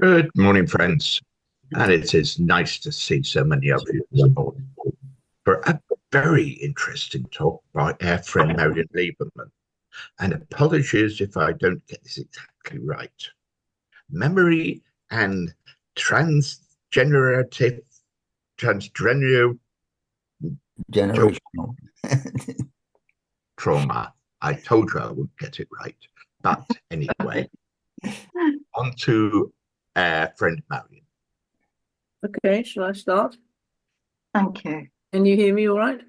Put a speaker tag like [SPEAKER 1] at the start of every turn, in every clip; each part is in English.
[SPEAKER 1] Good morning, friends. And it is nice to see so many of you this morning for a very interesting talk by our friend Marian Liebmann. And apologies if I don't get this exactly right. Memory and transgenerative, transgenerational
[SPEAKER 2] Generational.
[SPEAKER 1] trauma. I told you I wouldn't get it right. But anyway, on to our friend Marian.
[SPEAKER 3] Okay, shall I start?
[SPEAKER 4] Thank you.
[SPEAKER 3] Can you hear me all right?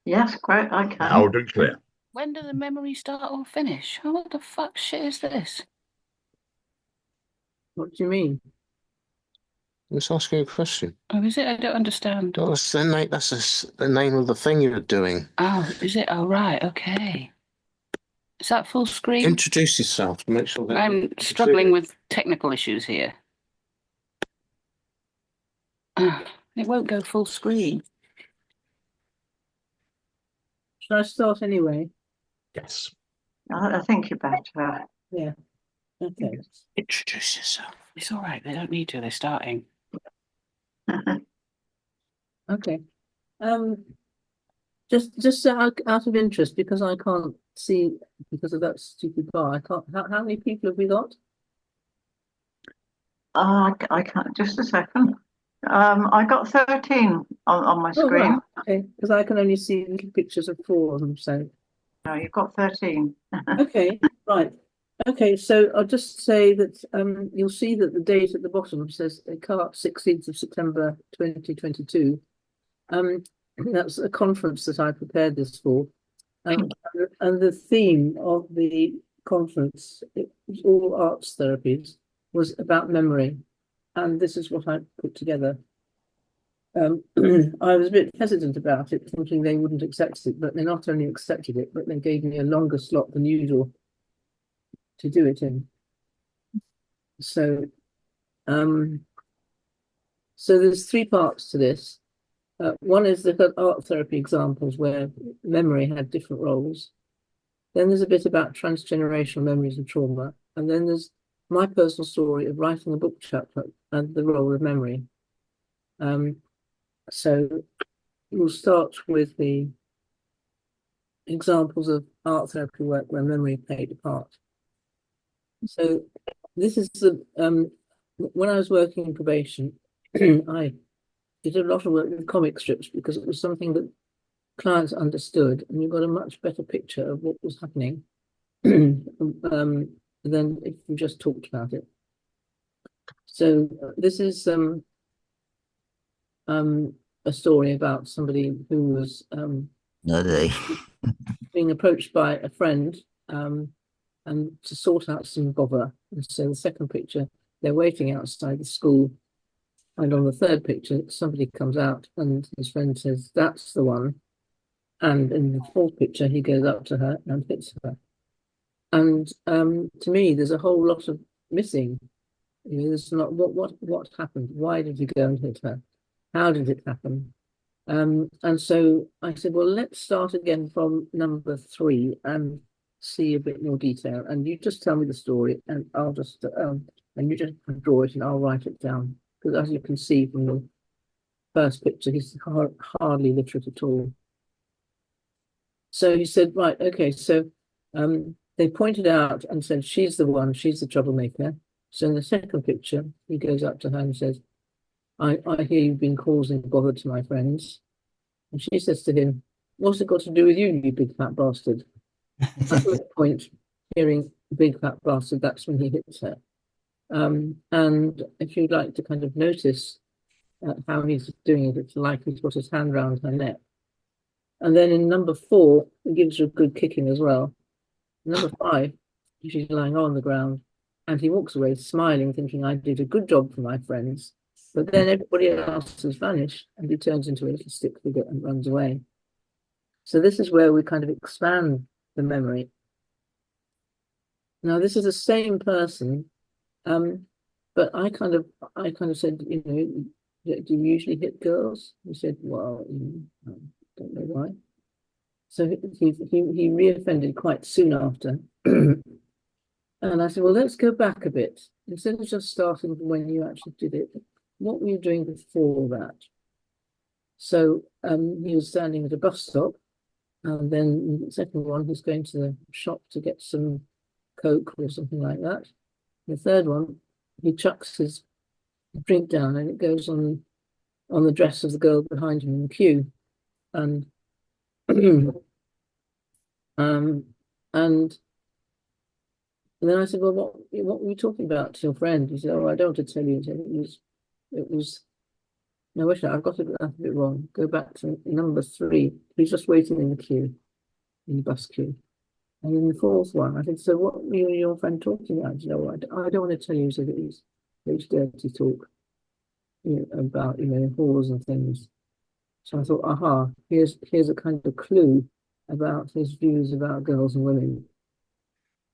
[SPEAKER 4] Yes, great, I can.
[SPEAKER 1] Loud and clear.
[SPEAKER 5] When do the memories start or finish? Oh, what the fuck shit is this?
[SPEAKER 3] What do you mean?
[SPEAKER 6] Let's ask you a question.
[SPEAKER 5] Oh, is it? I don't understand.
[SPEAKER 6] Oh, the name of the thing you're doing.
[SPEAKER 5] Oh, is it? Oh, right, okay. Is that full screen?
[SPEAKER 6] Introduce yourself to make sure that
[SPEAKER 5] I'm struggling with technical issues here. It won't go full screen.
[SPEAKER 3] Shall I start anyway?
[SPEAKER 1] Yes.
[SPEAKER 4] I think you're better.
[SPEAKER 3] Yeah. Okay.
[SPEAKER 6] Introduce yourself.
[SPEAKER 5] It's all right. They don't need to. They're starting.
[SPEAKER 3] Okay. Just out of interest, because I can't see because of that stupid bar. I can't. How many people have we got?
[SPEAKER 4] I can't. Just a second. I got 13 on my
[SPEAKER 3] Oh,
[SPEAKER 4] screen.
[SPEAKER 3] right. Okay, because I can only see little pictures of 4 of them. So.
[SPEAKER 4] No, you've got 13.
[SPEAKER 3] Okay. Right. Okay, so I'll just say that you'll see that the date at the bottom says CART 16th of September 2022. That's a conference that I prepared this for. And the theme of the conference, it was all arts therapies, was about memory. And this is what I put together. I was a bit hesitant about it, thinking they wouldn't accept it, but they not only accepted it, but they gave me a longer slot than usual to do it in. So, so there's 3 parts to this. One is the art therapy examples where memory had different roles. Then there's a bit about transgenerational memories and trauma. And then there's my personal story of writing a book chapter and the role of memory. So we'll start with the examples of art therapy work where memory played a part. So this is the when I was working in probation, I did a lot of work with comic strips because it was something that clients understood, and you got a much better picture of what was happening than if you just talked about it. So this is a story about somebody who was being approached by a friend and to sort out some bother. And so the second picture, they're waiting outside the school. And on the third picture, somebody comes out and his friend says, "That's the one." And in the fourth picture, he goes up to her and hits her. And to me, there's a whole lot of missing. You know, there's not what happened. Why did he go and hit her? How did it happen? And so I said, well, let's start again from number 3 and see a bit more detail. And you just tell me the story, and I'll just and you just draw it, and I'll write it down. Because as you can see from the first picture, he's hardly literate at all. So he said, right, okay. So they pointed out and said, she's the one, she's the troublemaker. So in the second picture, he goes up to her and says, I hear you've been causing bother to my friends. And she says to him, what's it got to do with you, you big fat bastard? At that point, hearing big fat bastard, that's when he hits her. And if you'd like to kind of notice how he's doing it, it's like he's got his hand round her neck. And then in number 4, it gives her a good kicking as well. Number 5, she's lying on the ground, and he walks away smiling, thinking, I did a good job for my friends. But then everybody else has vanished, and he turns into a little stick figure and runs away. So this is where we kind of expand the memory. Now, this is the same person, but I kind of said, you know, do you usually hit girls? He said, well, I don't know why. So he reoffended quite soon after. And I said, well, let's go back a bit. Instead of just starting from when you actually did it, what were you doing before that? So he was standing at a bus stop, and then the second one, he's going to the shop to get some Coke or something like that. The third one, he chucks his drink down, and it goes on the dress of the girl behind him in the queue. And and then I said, well, what were you talking about to your friend? He said, oh, I don't want to tell you. It was, no, wait, I've got it a bit wrong. Go back to number 3. He's just waiting in the queue, in the bus queue. And in the fourth one, I said, so what were you and your friend talking about? You know, I don't want to tell you, so that it's dirty talk, about, whores and things. So I thought, aha, here's a kind of clue about his views about girls and women.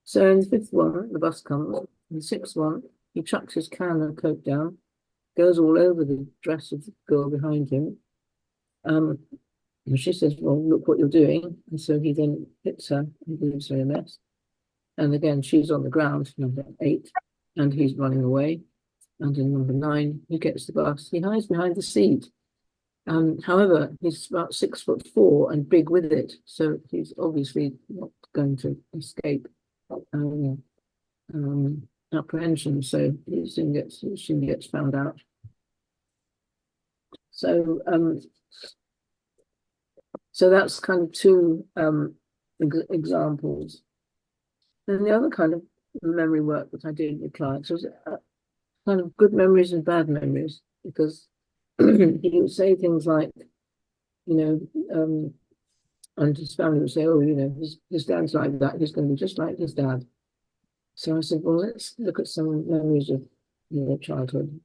[SPEAKER 3] So in the fifth one, the bus comes. In the sixth one, he chucks his can of Coke down, goes all over the dress of the girl behind him. And she says, well, look what you're doing. And so he then hits her and leaves her a mess. And again, she's on the ground, number 8, and he's running away. And in number 9, he gets the bus. He hides behind the seat. However, he's about 6'4" and big with it, so he's obviously not going to escape apprehension. So he soon gets found out. So so that's kind of 2 examples. Then the other kind of memory work that I did with clients was kind of good memories and bad memories, because he would say things like, and his family would say, oh, his dad's like that, he's going to be just like his dad. So I said, well, let's look at some memories of childhood.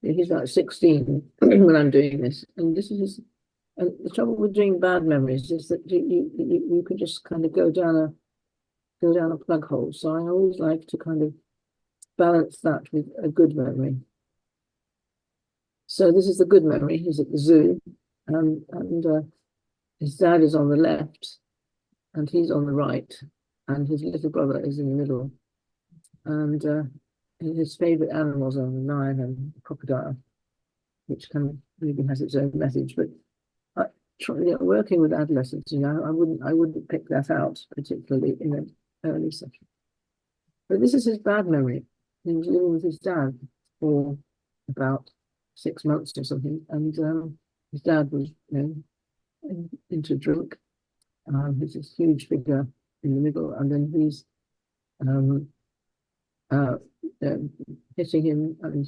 [SPEAKER 3] He's about 16 when I'm doing this, and and the trouble with doing bad memories is that you could just kind of go down a plug hole. So I always like to kind of balance that with a good memory. So this is the good memory. He's at the zoo, and his dad is on the left, and he's on the right, and his little brother is in the middle. And his favorite animals are the lion and the crocodile, which kind of really has its own message. But working with adolescents, I wouldn't pick that out particularly in an early session. But this is his bad memory. He was living with his dad for about 6 months or something, and his dad was, into drink. He's this huge figure in the middle, and then he's hitting him, and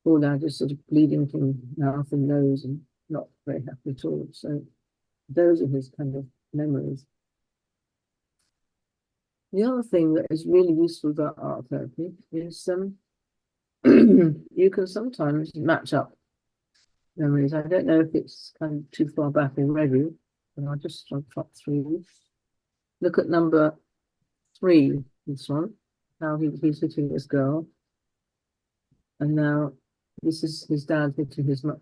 [SPEAKER 3] poor dad is sort of bleeding from mouth and nose and not very happy at all. So those are his kind of memories. The other thing that is really useful about art therapy is you can sometimes match up memories. I don't know if it's kind of too far back already, but I'll just trot through. Look at number 3, this one, how he's hitting this girl. And now this is his dad hitting his mum.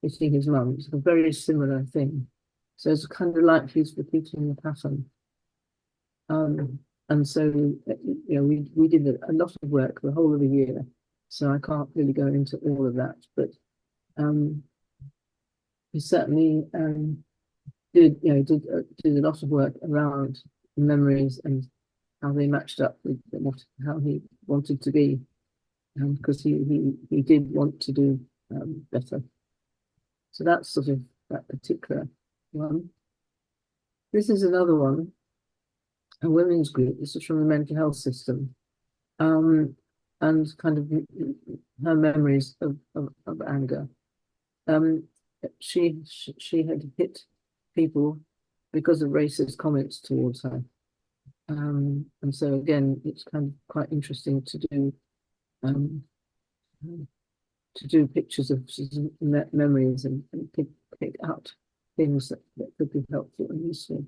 [SPEAKER 3] It's a very similar thing. So it's kind of like he's repeating the pattern. And so, we did a lot of work the whole of the year. So I can't really go into all of that, but he certainly did a lot of work around memories and how they matched up with how he wanted to be, because he did want to do better. So that's sort of that particular one. This is another one, a women's group. This is from the mental health system, and kind of her memories of anger. She had hit people because of racist comments towards her, and so again, it's kind of quite interesting to do pictures of memories and pick out things that could be helpful and useful.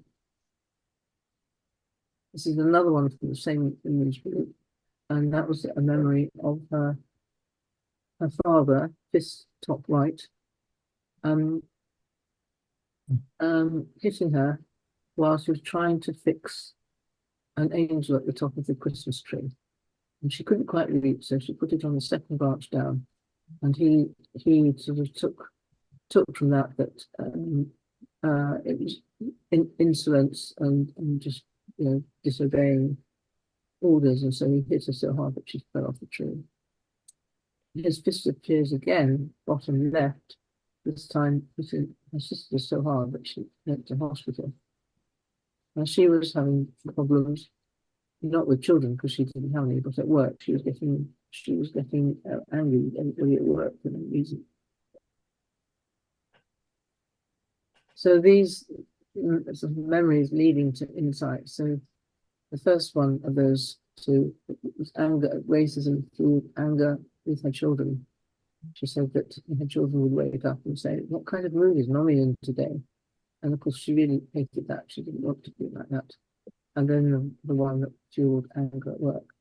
[SPEAKER 3] This is another one from the same image group, and that was a memory of her father, fist top right, hitting her while she was trying to fix an angel at the top of the Christmas tree, and she couldn't quite reach, so she put it on the second branch down, and he sort of took from that it was insolence and just disobeying orders, and so he hit her so hard that she fell off the tree. His fist appears again, bottom left, this time hitting her sister so hard that she went to hospital. Now she was having problems, not with children because she didn't have any, but at work she was getting angry with everybody at work for no reason. So these sort of memories leading to insight. So the first one of those two was anger, racism through anger with her children. She said that her children would wake up and say, "What kind of mood is Mommy in today?" And of course, she really hated that. She didn't want to be like that. And then the one that fueled anger at work.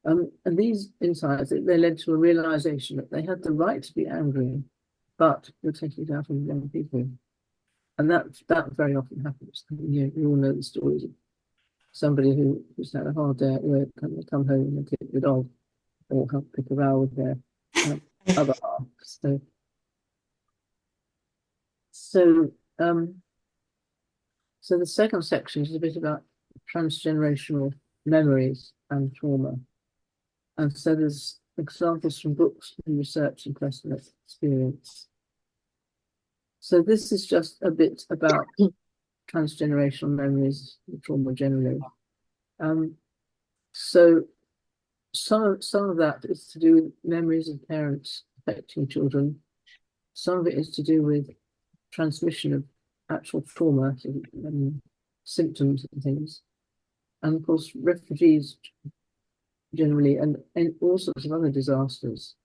[SPEAKER 3] And these insights, they led to a realization that they had the right to be angry, but were taking it out on young people. And that very often happens. You all know the stories of somebody who's had a hard day at work and they come home and kick the dog or help pick a row with their other half. So the second section is a bit about transgenerational memories and trauma. And so there's examples from books and research and personal experience. So this is just a bit about transgenerational memories and trauma generally. So some of that is to do with memories of parents affecting children. Some of it is to do with transmission of actual trauma, symptoms and things. And of course, refugees generally, and all sorts of other disasters.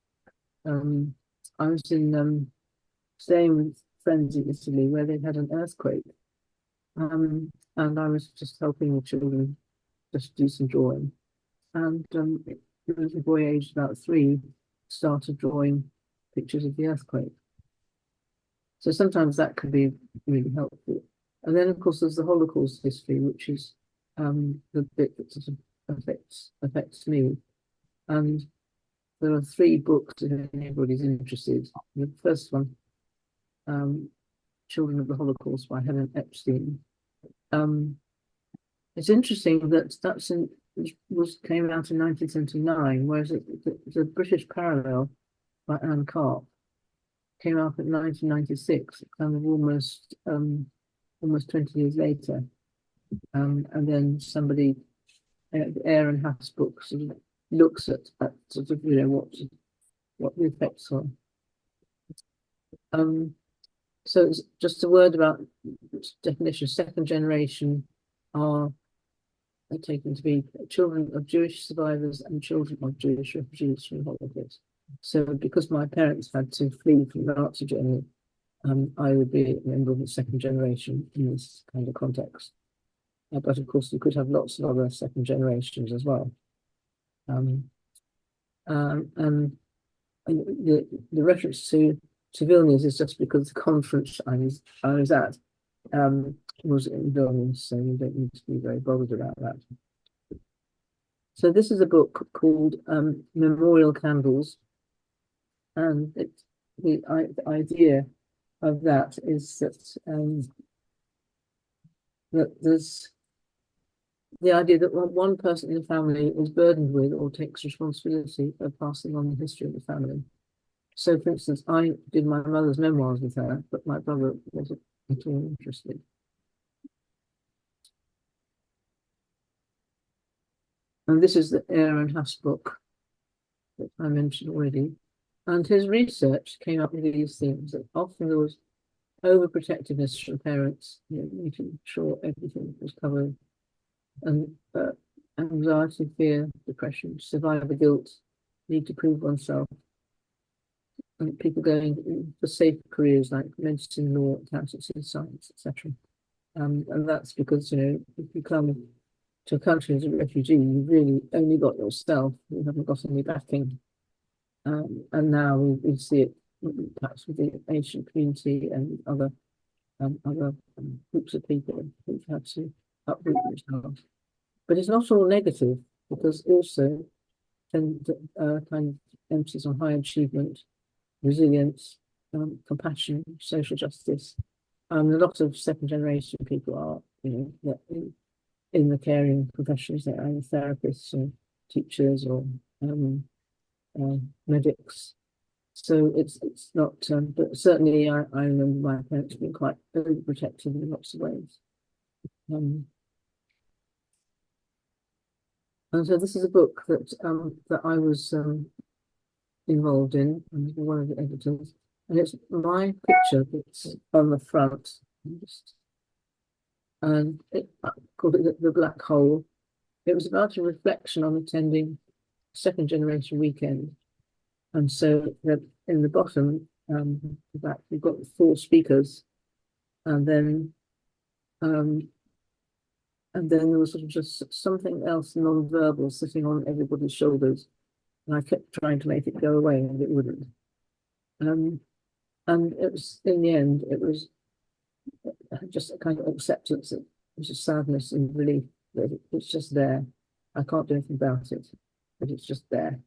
[SPEAKER 3] I was staying with friends in Italy where they had an earthquake. And I was just helping the children just do some drawing. And the little boy aged about 3 started drawing pictures of the earthquake. So sometimes that can be really helpful. And then, of course, there's the Holocaust history, which is the bit that sort of affects me. And there are 3 books if anybody's interested. The first one, Children of the Holocaust by Helen Epstein. It's interesting that came out in 1979, whereas the British parallel by Anne Karp came out in 1996, kind of almost 20 years later. And then somebody, Aaron Haas book, sort of looks at sort of what the effects are. So it's just a word about definition. Second generation are taken to be children of Jewish survivors and children of Jewish refugees from the Holocaust. So because my parents had to flee from the Nazi Germany, I would be a member of the second generation in this kind of context. But of course, you could have lots of other second generations as well. And the reference to Vilnius is just because the conference I was at was in Vilnius, so you don't need to be very bothered about that. So this is a book called Memorial Candles, and the idea of that is that there's the idea that one person in the family is burdened with or takes responsibility for passing on the history of the family. So, for instance, I did my mother's memoirs with her, but my brother wasn't at all interested. And this is the Aaron Haas book that I mentioned already. And his research came up with these things, that often there was overprotectiveness from parents, making sure everything was covered, and anxiety, fear, depression, survivor guilt, need to prove oneself, and people going for safe careers like medicine, law, accountancy, science, etc. And that's because, if you come to a country as a refugee, you've really only got yourself, you haven't got any backing. And now we see it perhaps with the Asian community and other groups of people who've had to uproot themselves. But it's not all negative, because also kind of emphasis on high achievement, resilience, compassion, social justice. A lot of second generation people are, in the caring professions, they're either therapists or teachers or medics. So it's not, but certainly I remember my parents being quite overprotective in lots of ways. And so this is a book that I was involved in, and one of the editors, and it's my picture that's on the front, and I called it the Black Hole. It was about a reflection on attending second generation weekend, and so in the bottom, that we've got 4 speakers, and then there was sort of just something else non-verbal sitting on everybody's shoulders. And I kept trying to make it go away, and it wouldn't. And it was, in the end, it was just a kind of acceptance. It was just sadness and relief that it's just there. I can't do anything about it, but it's just there.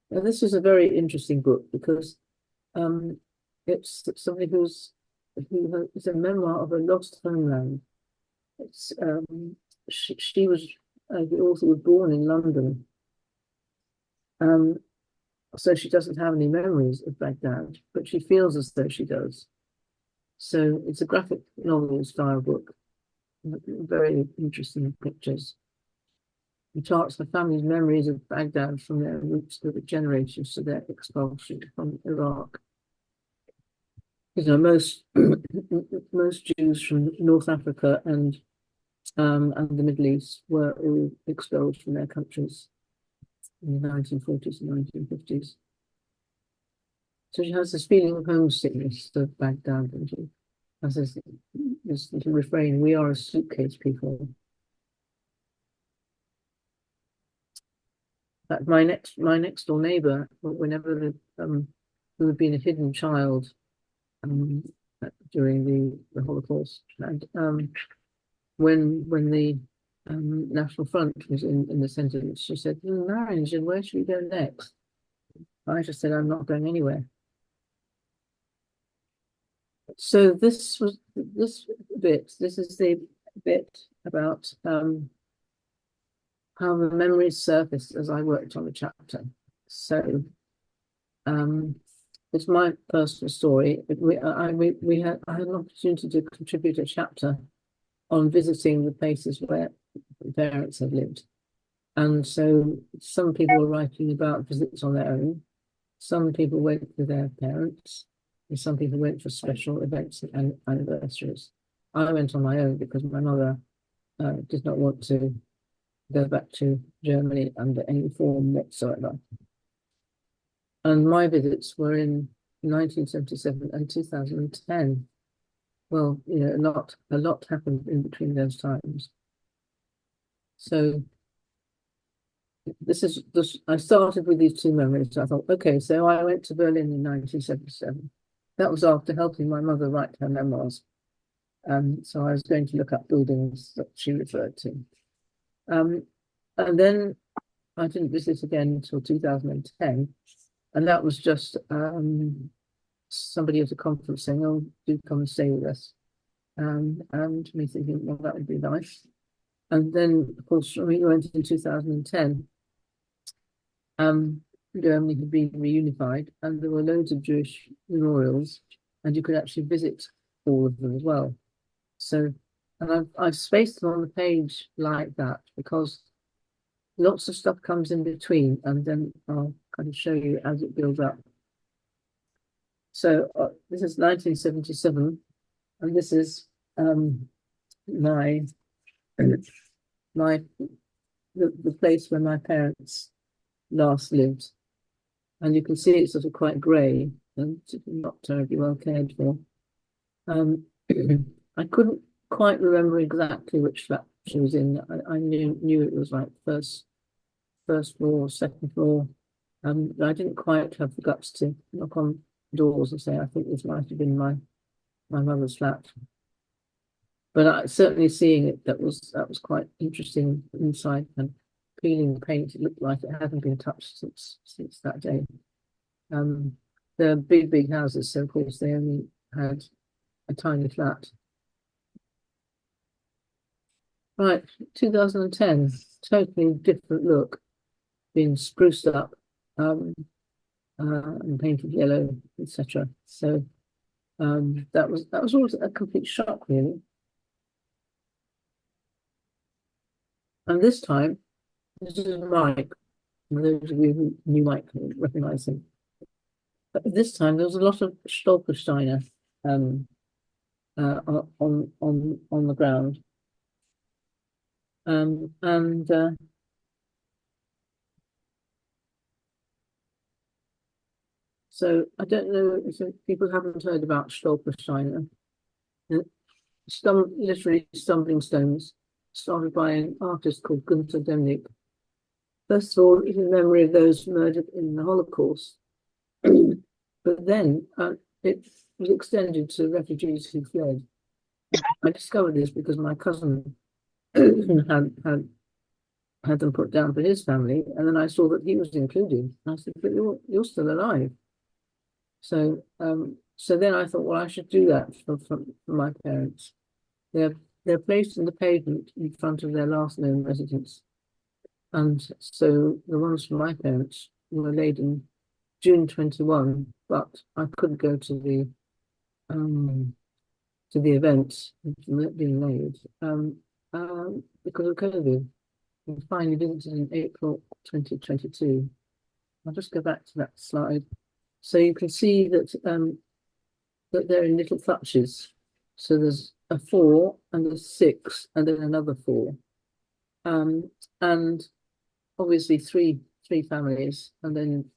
[SPEAKER 3] Now, this is a very interesting book because it's somebody who is a memoir of a lost homeland. It's she was the author was born in London, so she doesn't have any memories of Baghdad, but she feels as though she does. So it's a graphic novel style book, very interesting pictures. It charts the family's memories of Baghdad from their roots over generations to their expulsion from Iraq. Most Jews from North Africa and the Middle East were all expelled from their countries in the 1940s and 1950s. So she has this feeling of homesickness of Baghdad, and she has this little refrain: "We are a suitcase people." But my next door neighbour, whenever who had been a hidden child during the Holocaust, and when the National Front was in the centre, she said, "Marian, where should we go next?" I just said, "I'm not going anywhere." So this is the bit about how the memories surfaced as I worked on the chapter. So it's my personal story. I had an opportunity to contribute a chapter on visiting the places where parents had lived. And so some people were writing about visits on their own. Some people went with their parents, and some people went for special events and anniversaries. I went on my own because my mother did not want to go back to Germany under any form whatsoever. And my visits were in 1977 and 2010. Well, a lot happened in between those times. So I started with these 2 memories. I thought, okay, so I went to Berlin in 1977. That was after helping my mother write her memoirs. So I was going to look up buildings that she referred to. And then I didn't visit again until 2010. And that was just somebody at a conference saying, "Oh, do come and stay with us." And me thinking, well, that would be nice. And then, of course, we went in 2010. Germany had been reunified, and there were loads of Jewish memorials, and you could actually visit all of them as well. So, and I've spaced them on the page like that because lots of stuff comes in between, and then I'll kind of show you as it builds up. So this is 1977, and this is the place where my parents last lived, and you can see it's sort of quite grey and not terribly well cared for. I couldn't quite remember exactly which flat she was in. I knew it was like first floor, second floor. I didn't quite have the guts to knock on doors and say, "I think this might have been my mother's flat." But certainly seeing it, that was quite interesting inside, and peeling paint. It looked like it hadn't been touched since that day. They're big houses, so of course they only had a tiny flat. Right, 2010, totally different look, being spruced up, and painted yellow, etc. So that was always a complete shock, really. And this time, this is Mike. And those of you who knew Mike will recognize him. But this time there was a lot of Stolpersteiner on the ground. So I don't know if people haven't heard about Stolpersteiner. Literally stumbling stones, started by an artist called Gunther Demnig. First of all, in memory of those murdered in the Holocaust. But then it was extended to refugees who fled. I discovered this because my cousin had them put down for his family, and then I saw that he was included. I said, "But you're still alive." So then I thought, well, I should do that for my parents. They're placed in the pavement in front of their last known residence, and so the ones for my parents were laid in June 21, but I couldn't go to the event being laid because of COVID. We finally visited in April 2022. I'll just go back to that slide. So you can see that that they're in little clutches. So there's a 4 and a 6 and then another 4. And obviously three families, and then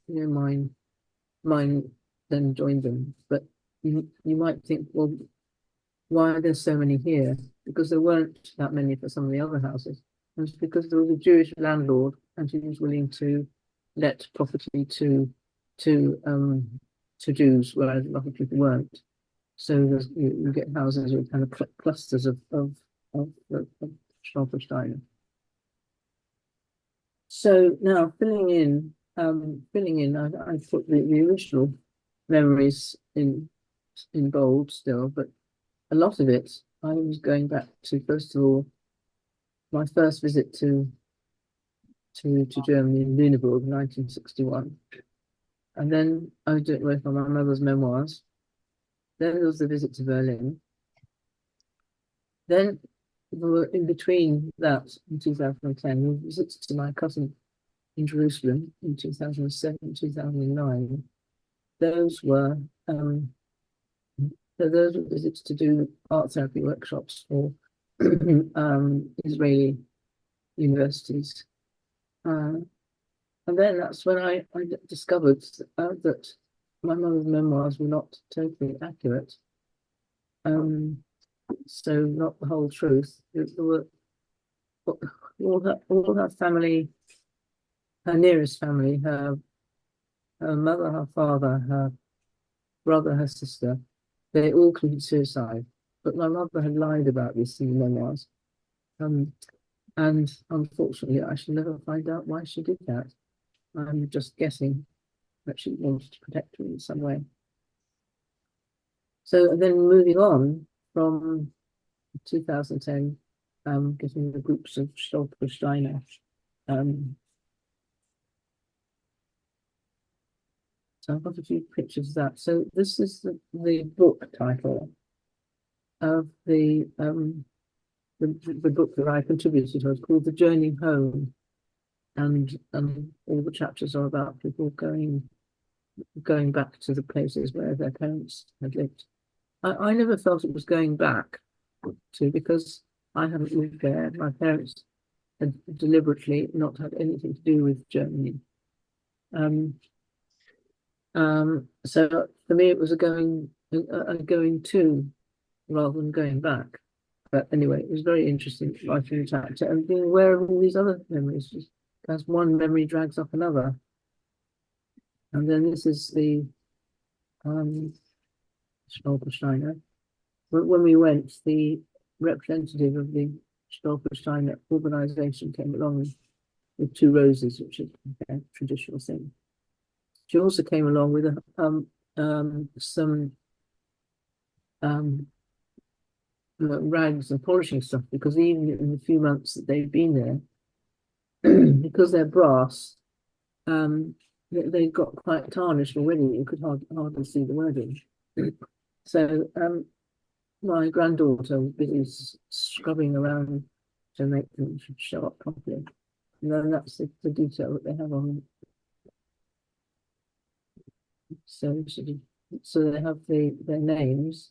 [SPEAKER 3] mine then joined them. But you might think, well, why are there so many here? Because there weren't that many for some of the other houses. And it's because there was a Jewish landlord and he was willing to let property to Jews, whereas a lot of people weren't. So you get houses with kind of clusters of Stolpersteiner. So now filling in, I put the original memories in bold still, but a lot of it I was going back to, first of all, my first visit to Germany in Lüneburg in 1961. And then I was doing work on my mother's memoirs. Then there was the visit to Berlin. Then in between that, in 2010, visits to my cousin in Jerusalem in 2007, 2009. Those were visits to do art therapy workshops for Israeli universities. And then that's when I discovered that my mother's memoirs were not totally accurate. So not the whole truth. There were all her family, her nearest family, her mother, her father, her brother, her sister, they all committed suicide. But my mother had lied about this in the memoirs. And unfortunately, I shall never find out why she did that. I'm just guessing that she wanted to protect me in some way. So then moving on from 2010, getting the groups of Stolpersteiner. So I've got a few pictures of that. So this is the book title of the book that I contributed to. It's called The Journey Home, and all the chapters are about people going back to the places where their parents had lived. I never felt it was going back to, because I hadn't lived there. My parents had deliberately not had anything to do with Germany. So for me, it was a going to rather than going back. But anyway, it was very interesting writing the chapter and being aware of all these other memories, just as one memory drags up another. And then this is the Stolpersteiner. When we went, the representative of the Stolperstein organization came along with two roses, which is a traditional thing. She also came along with some rags and polishing stuff, because even in the few months that they've been there, because they're brass, they got quite tarnished already. You could hardly see the wording. So my granddaughter was busy scrubbing around to make them show up properly. And then that's the detail that they have on them. So they have their names,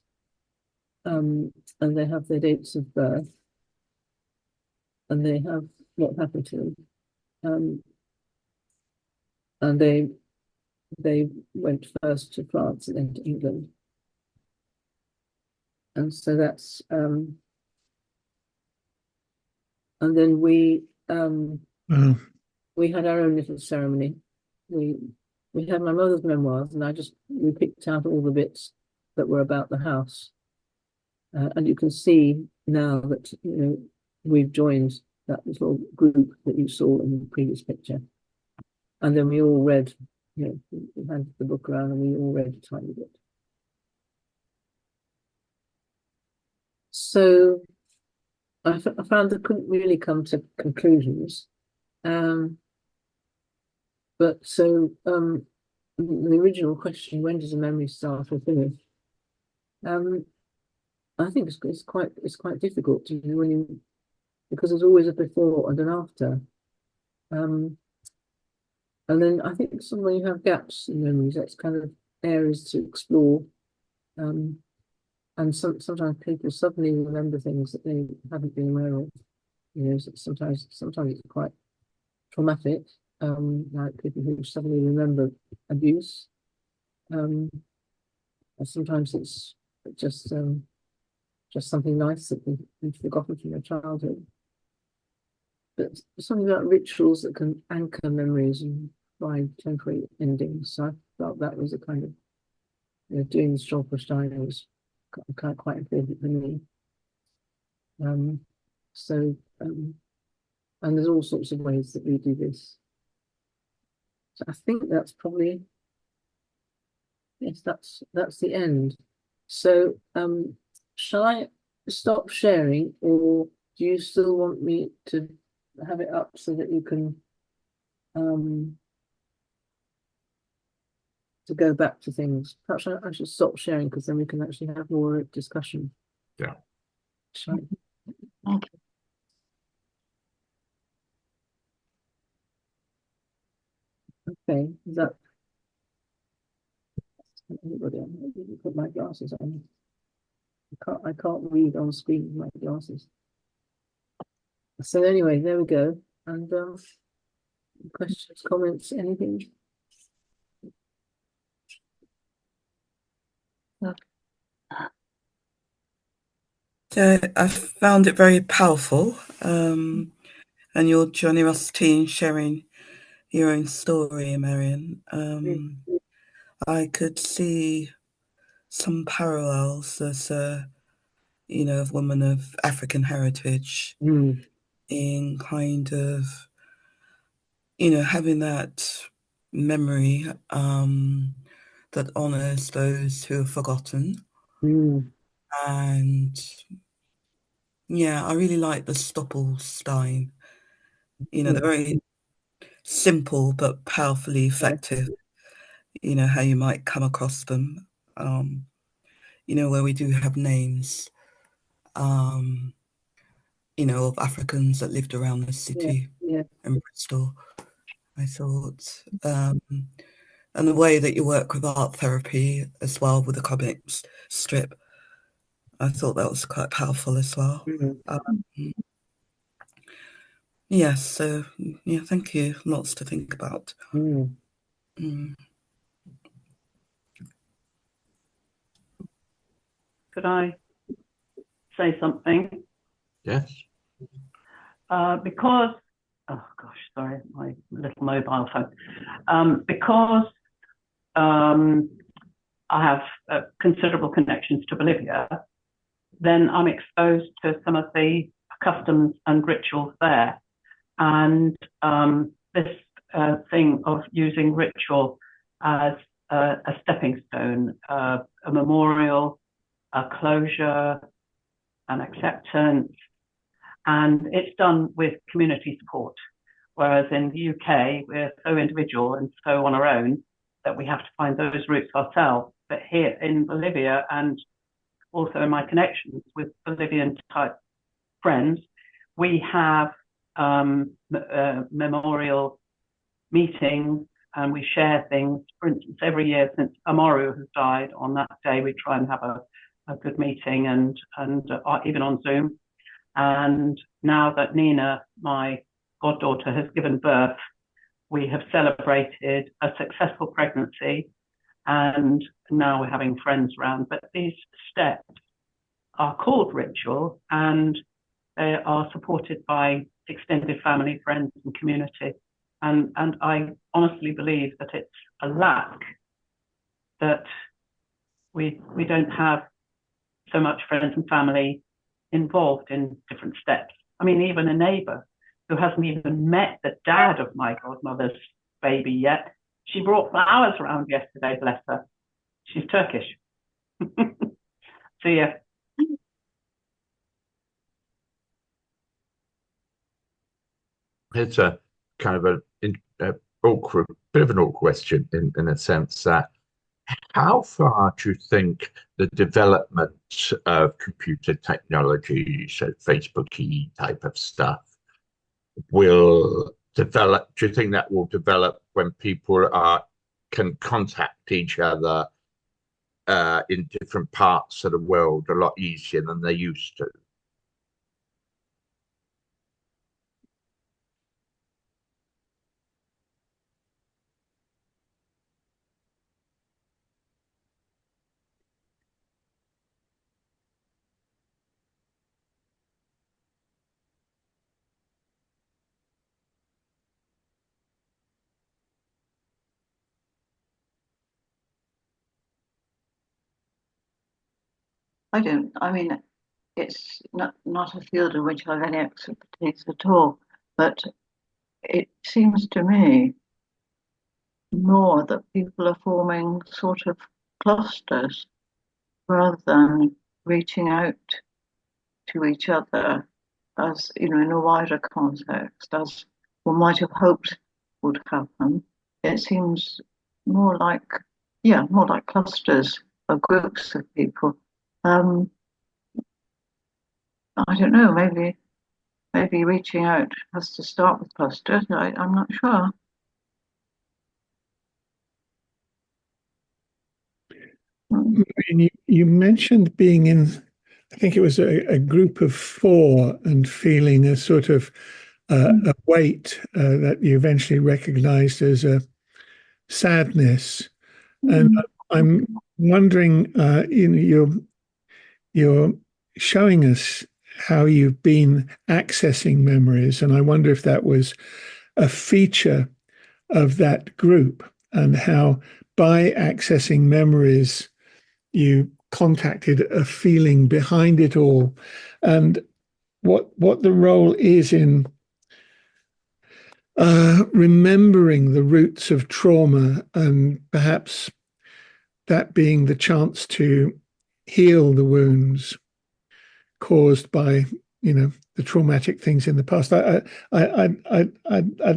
[SPEAKER 3] and they have their dates of birth, and they have what happened to them. And they went first to France and then to England. And so that's and then we had our own little ceremony. We had my mother's memoirs, and we picked out all the bits that were about the house. And you can see now that we've joined that little group that you saw in the previous picture. And then we all read, we handed the book around and we all read a tiny bit. So I found I couldn't really come to conclusions. But so the original question, when does a memory start or finish? I think it's quite difficult to do because there's always a before and an after. And then I think when you have gaps in memories, that's kind of areas to explore. And sometimes people suddenly remember things that they haven't been aware of. Sometimes it's quite traumatic, like people who suddenly remember abuse. And sometimes it's just something nice that they've forgotten from their childhood. But something about rituals that can anchor memories and provide temporary endings. So I felt that was a kind of, doing the Stolperstein was quite important for me. And there's all sorts of ways that we do this. So I think that's probably, yes, that's the end. So shall I stop sharing, or do you still want me to have it up so that you can to go back to things? Perhaps I should stop sharing, because then we can actually have more discussion.
[SPEAKER 1] Yeah.
[SPEAKER 3] Shall I?
[SPEAKER 4] Okay.
[SPEAKER 3] Okay, is that anybody? I'm going to put my glasses on. I can't read on screen with my glasses. So anyway, there we go. And questions, comments, anything?
[SPEAKER 2] So I found it very powerful, and your generosity in sharing your own story, Marian. I could see some parallels as a woman of African heritage in kind of having that memory that honors those who have forgotten. And yeah, I really like the Stoppelstein. They're very simple but powerfully effective. How you might come across them. Where we do have names, of Africans that lived around the city in Bristol. I thought, and the way that you work with art therapy as well with the comics strip, I thought that was quite powerful as well. Yes, so yeah, thank you. Lots to think about.
[SPEAKER 7] Could I say something?
[SPEAKER 1] Yes.
[SPEAKER 7] Because, oh gosh, sorry, my little mobile phone. Because I have considerable connections to Bolivia, then I'm exposed to some of the customs and rituals there. And this thing of using ritual as a stepping stone, a memorial, a closure, an acceptance, and it's done with community support. Whereas in the UK, we're so individual and so on our own that we have to find those roots ourselves. But here in Bolivia, and also in my connections with Bolivian type friends, we have memorial meetings and we share things. For instance, every year since Amaru has died, on that day we try and have a good meeting and even on Zoom. And now that Nina, my goddaughter, has given birth, we have celebrated a successful pregnancy, and now we're having friends around. But these steps are called ritual, and they are supported by extended family, friends, and community. And I honestly believe that it's a lack that we don't have so much friends and family involved in different steps. I mean, even a neighbour who hasn't even met the dad of my godmother's baby yet, she brought flowers around yesterday, bless her. She's Turkish. So yeah.
[SPEAKER 1] It's a kind of awkward, bit of an awkward question in a sense that how far do you think the development of computer technology, so Facebook-y type of stuff, will develop? Do you think that will develop when people can contact each other in different parts of the world a lot easier than they used to?
[SPEAKER 4] I mean, it's not a field in which I have any expertise at all, but it seems to me more that people are forming sort of clusters rather than reaching out to each other as, you know, in a wider context, as one might have hoped would happen. It seems more like, more like clusters of groups of people. I don't know, maybe reaching out has to start with clusters. I'm not sure.
[SPEAKER 8] You mentioned being in, I think it was a group of four and feeling a sort of a weight that you eventually recognized as a sadness. And I'm wondering, you're showing us how you've been accessing memories, and I wonder if that was a feature of that group and how by accessing memories you contacted a feeling behind it all, and what the role is in remembering the roots of trauma, and perhaps that being the chance to heal the wounds caused by, the traumatic things in the past. I'd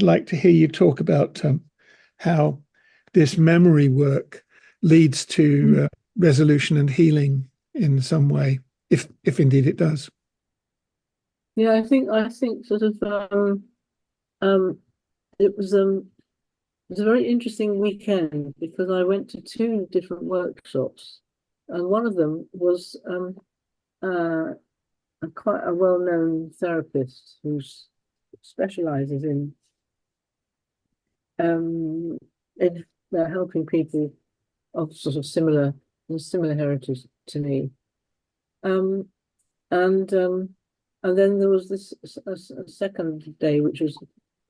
[SPEAKER 8] like to hear you talk about how this memory work leads to resolution and healing in some way, if indeed it does.
[SPEAKER 3] Yeah, I think sort of it was a very interesting weekend because I went to two different workshops, and one of them was quite a well-known therapist who specializes in helping people of sort of similar heritage to me. And then there was this a second day, which was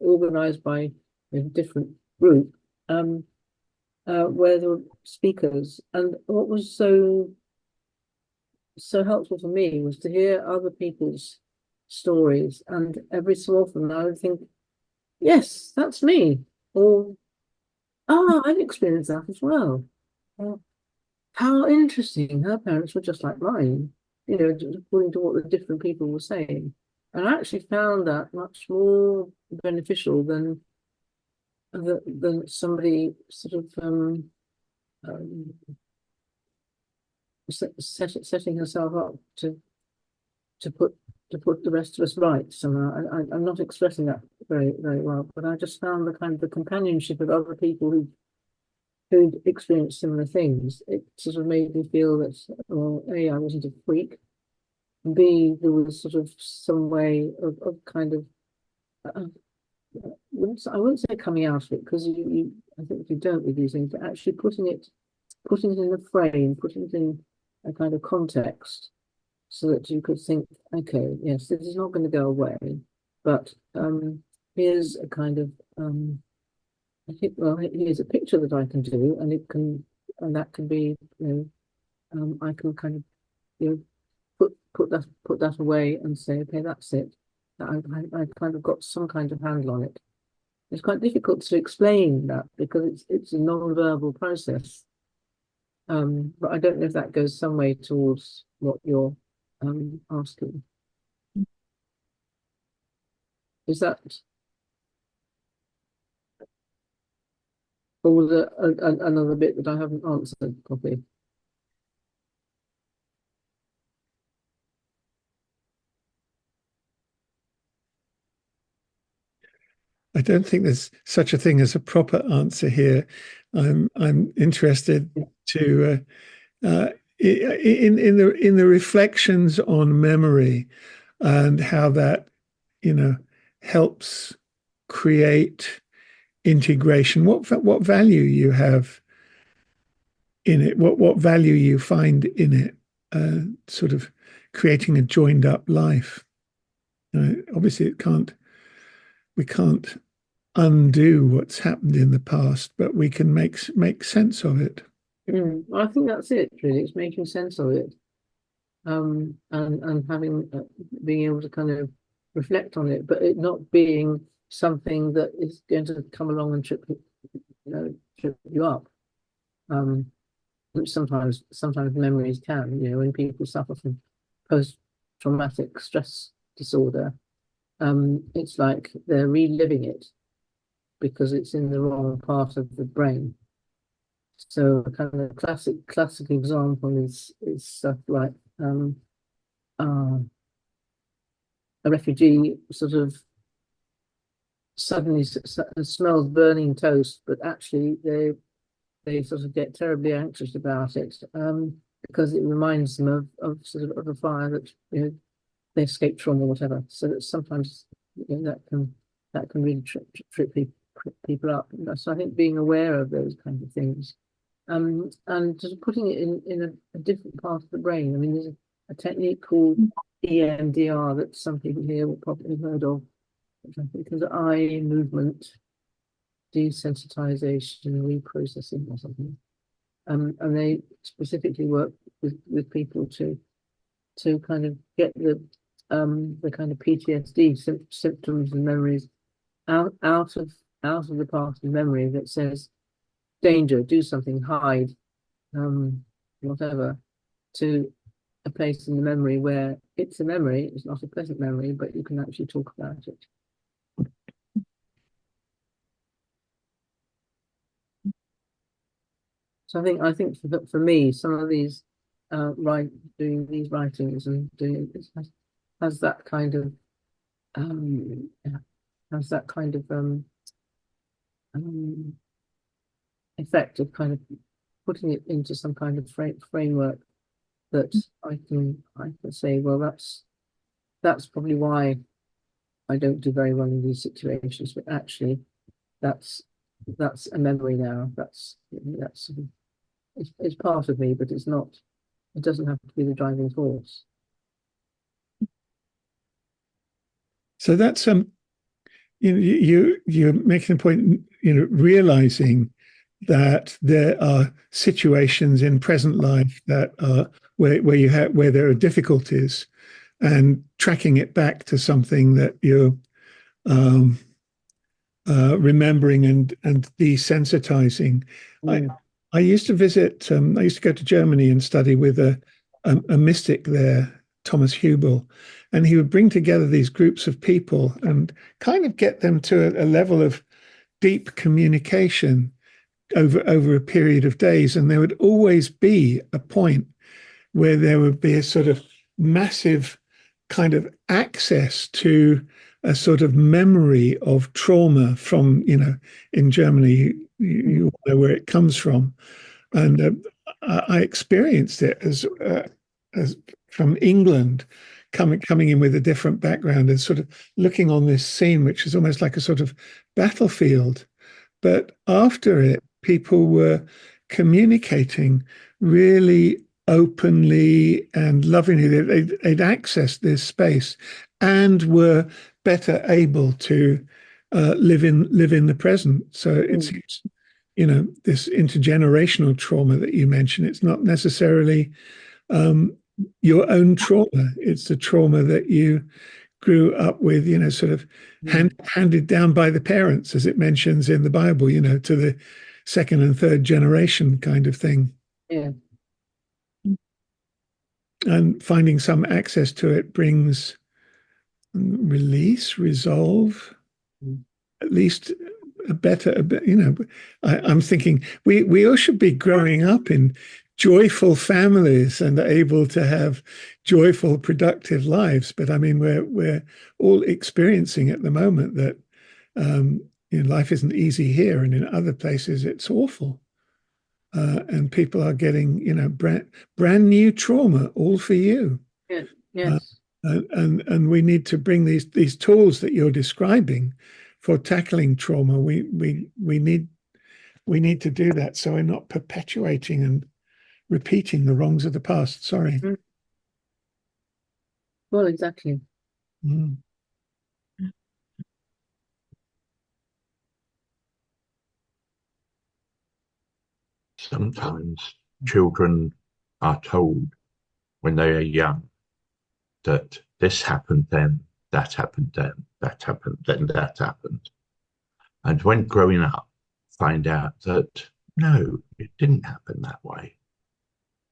[SPEAKER 3] organized by a different group, where there were speakers. And what was so so helpful for me was to hear other people's stories, and every so often I would think, yes, that's me, or I've experienced that as well. Or, how interesting, her parents were just like mine, according to what the different people were saying. And I actually found that much more beneficial than somebody sort of um, setting herself up to put the rest of us right somehow. I'm not expressing that very very well, but I just found the kind of the companionship of other people who'd experienced similar things. It sort of made me feel that, well, A, I wasn't a freak. B, there was sort of some way of kind of I wouldn't say coming out of it, because I think you don't with these things, but actually putting it in a frame, putting it in a kind of context, so that you could think, okay, yes, this is not going to go away, but here's a kind of I think, well, here's a picture that I can do, and that can be, I can kind of, put that away and say, okay, that's it. I kind of got some kind of handle on it. It's quite difficult to explain that, because it's a non-verbal process. But I don't know if that goes some way towards what you're asking. Is that, or was there another bit that I haven't answered properly?
[SPEAKER 8] I don't think there's such a thing as a proper answer here. I'm interested to in the reflections on memory and how that helps create integration. What value you have in it? What value you find in it? Sort of creating a joined up life. Obviously, we can't undo what's happened in the past, but we can make sense of it.
[SPEAKER 3] I think that's it, really. It's making sense of it, and having being able to kind of reflect on it, but it not being something that is going to come along and trip you up. Which sometimes memories can, when people suffer from post-traumatic stress disorder, it's like they're reliving it because it's in the wrong part of the brain. So a kind of classic example is stuff like a refugee sort of suddenly smells burning toast, but actually they sort of get terribly anxious about it, because it reminds them of sort of a fire that they escaped from, or whatever. So that sometimes that can really trip people up. So I think being aware of those kinds of things, and just putting it in a different part of the brain. I mean, there's a technique called EMDR that some people here will probably have heard of, which I think is eye movement desensitization reprocessing or something. And they specifically work with people to kind of get the kind of PTSD symptoms and memories out of the part of memory that says danger, do something, hide, whatever, to a place in the memory where it's a memory, it's not a pleasant memory, but you can actually talk about it. So I think for me, some of these doing these writings and doing this has that kind of effect of kind of putting it into some kind of framework that I can say, well, that's probably why I don't do very well in these situations, but actually that's a memory now. That's it's part of me, but it doesn't have to be the driving force.
[SPEAKER 8] So that's you're making a point, realizing that there are situations in present life that are where there are difficulties, and tracking it back to something that you're um, remembering and desensitizing. I used to visit. I used to go to Germany and study with a mystic there, Thomas Hubel, and he would bring together these groups of people and kind of get them to a level of deep communication over a period of days. And there would always be a point where there would be a sort of massive kind of access to a sort of memory of trauma from, in Germany, you all know where it comes from. And I experienced it as from England, coming in with a different background and sort of looking on this scene, which is almost like a sort of battlefield. But after it, people were communicating really openly and lovingly. They'd accessed this space and were better able to live in the present. So it's this intergenerational trauma that you mentioned. It's not necessarily your own trauma. It's the trauma that you grew up with, sort of handed down by the parents, as it mentions in the Bible, to the second and third generation kind of thing.
[SPEAKER 3] Yeah.
[SPEAKER 8] And finding some access to it brings release, resolve, at least I'm thinking we all should be growing up in joyful families and able to have joyful, productive lives. But I mean, we're all experiencing at the moment that life isn't easy here, and in other places it's awful. And people are getting, brand new trauma, all for you.
[SPEAKER 3] Yeah. Yes.
[SPEAKER 8] And we need to bring these tools that you're describing for tackling trauma. We need to do that, so we're not perpetuating and repeating the wrongs of the past. Sorry.
[SPEAKER 3] Well, exactly.
[SPEAKER 1] Sometimes children are told when they are young that this happened then, that happened then, that happened then, that happened. And when growing up, find out that no, it didn't happen that way.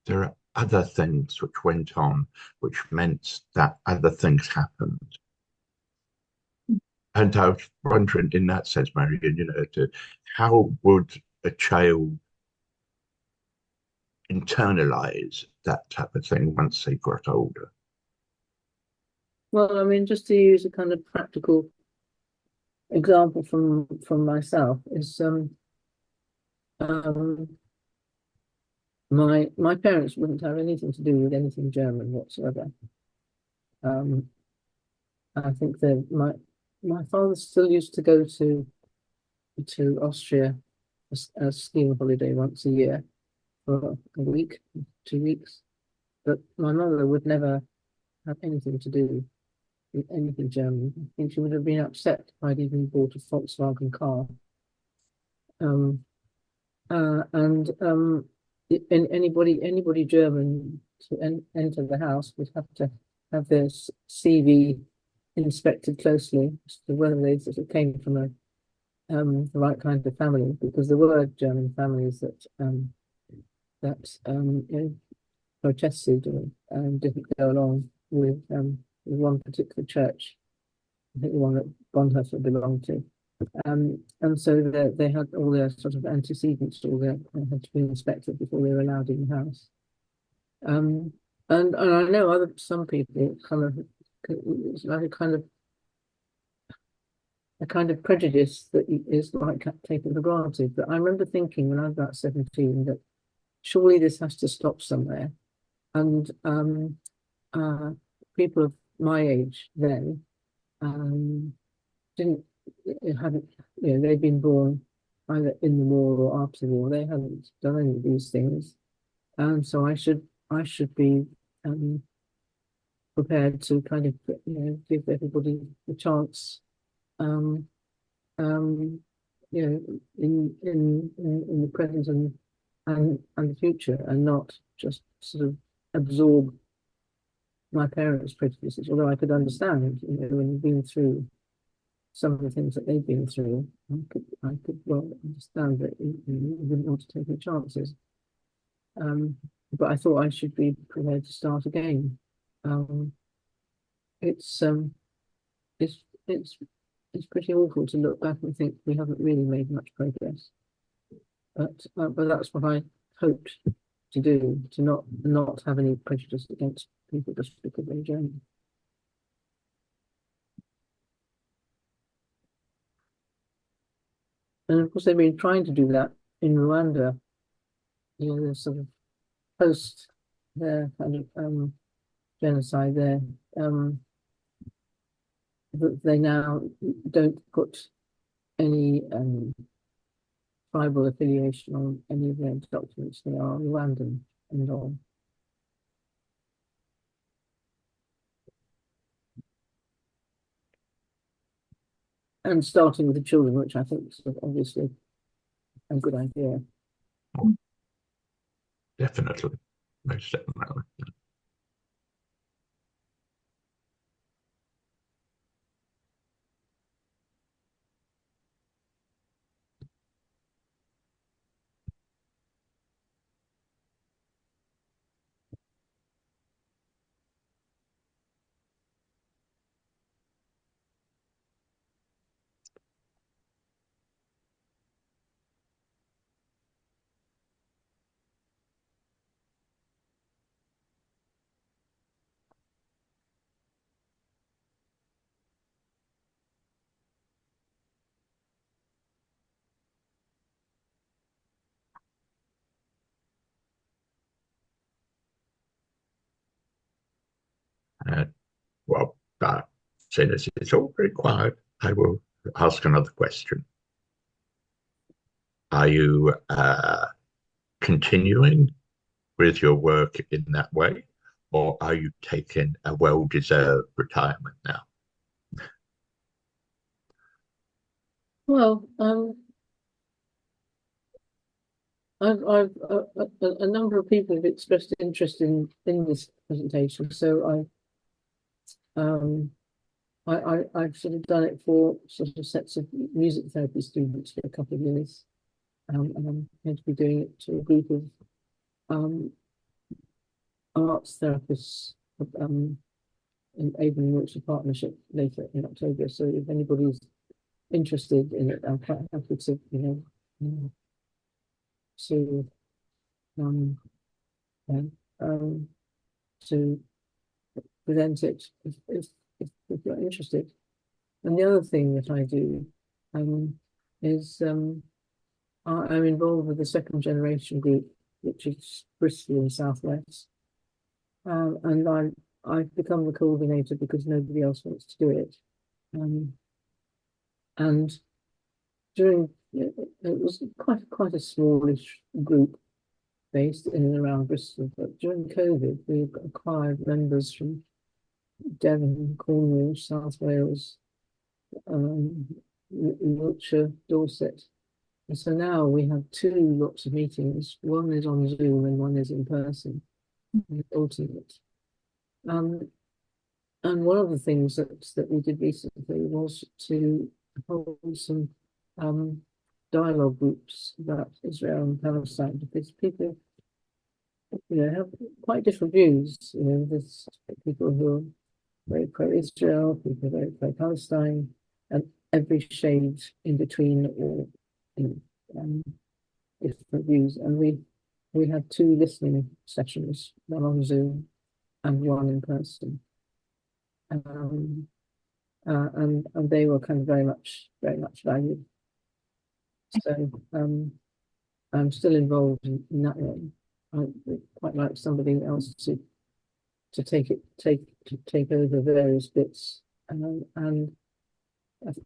[SPEAKER 1] There are other things which went on, which meant that other things happened. And I was wondering, in that sense, Marian, how would a child internalize that type of thing once they got older?
[SPEAKER 3] Well, I mean, just to use a kind of practical example from myself is my parents wouldn't have anything to do with anything German whatsoever. I think that my father still used to go to Austria a skiing holiday once a year for a week, 2 weeks, but my mother would never have anything to do with anything German. I think she would have been upset if I'd even bought a Volkswagen car. Anybody German to enter the house would have to have their CV inspected closely as to whether they sort of came from the right kind of family, because there were German families that protested and didn't go along with one particular church. I think the one that Bonhoeffer belonged to. And so they had all their sort of antecedents, had to be inspected before they were allowed in the house. And I know some people it's like a kind of prejudice that is like taken for granted. But I remember thinking when I was about 17 that surely this has to stop somewhere. And people of my age then they'd been born either in the war or after the war. They hadn't done any of these things, and so I should be prepared to kind of give everybody the chance you know, in the present and the future, and not just sort of absorb my parents' prejudices. Although I could understand, you know, when you've been through some of the things that they've been through, I could well understand that you wouldn't want to take any chances. But I thought I should be prepared to start again. It's it's it's it's pretty awful to look back and think we haven't really made much progress. But that's what I hoped to do, to not have any prejudice against people just because they're gender. And of course, they've been trying to do that in Rwanda. You know, the sort of post their kind of genocide there. That they now don't put any tribal affiliation on any of their documents. They are Rwandan and all. And starting with the children, which I think is obviously a good idea.
[SPEAKER 1] Definitely. Most definitely. Well, seeing as it's all very quiet, I will ask another question. Are you continuing with your work in that way, or are you taking a well-deserved retirement now?
[SPEAKER 3] Well, I've a number of people have expressed interest in this presentation, so I've sort of done it for sort of sets of music therapy students for a couple of years, and I'm going to be doing it to a group of arts therapists in Avon and Wiltshire Partnership later in October. So if anybody's interested in it, I'm quite happy to, to to present it if you're interested. And the other thing that I do is I'm involved with the second generation group, which is Bristol in Southwest, and I've become the coordinator because nobody else wants to do it. And during it was quite a smallish group based in and around Bristol, but during COVID we acquired members from Devon, Cornwall, South Wales, Wiltshire, Dorset. And so now we have two lots of meetings. One is on Zoom and one is in person, alternate. And one of the things that we did recently was to hold some dialogue groups about Israel and Palestine, because people, have quite different views. There's people who are very pro-Israel, people very pro-Palestine, and every shade in between, or different views. And we had two listening sessions, one on Zoom and one in person. And they were kind of very much valued. So I'm still involved in that way. I'd quite like somebody else to take over various bits, and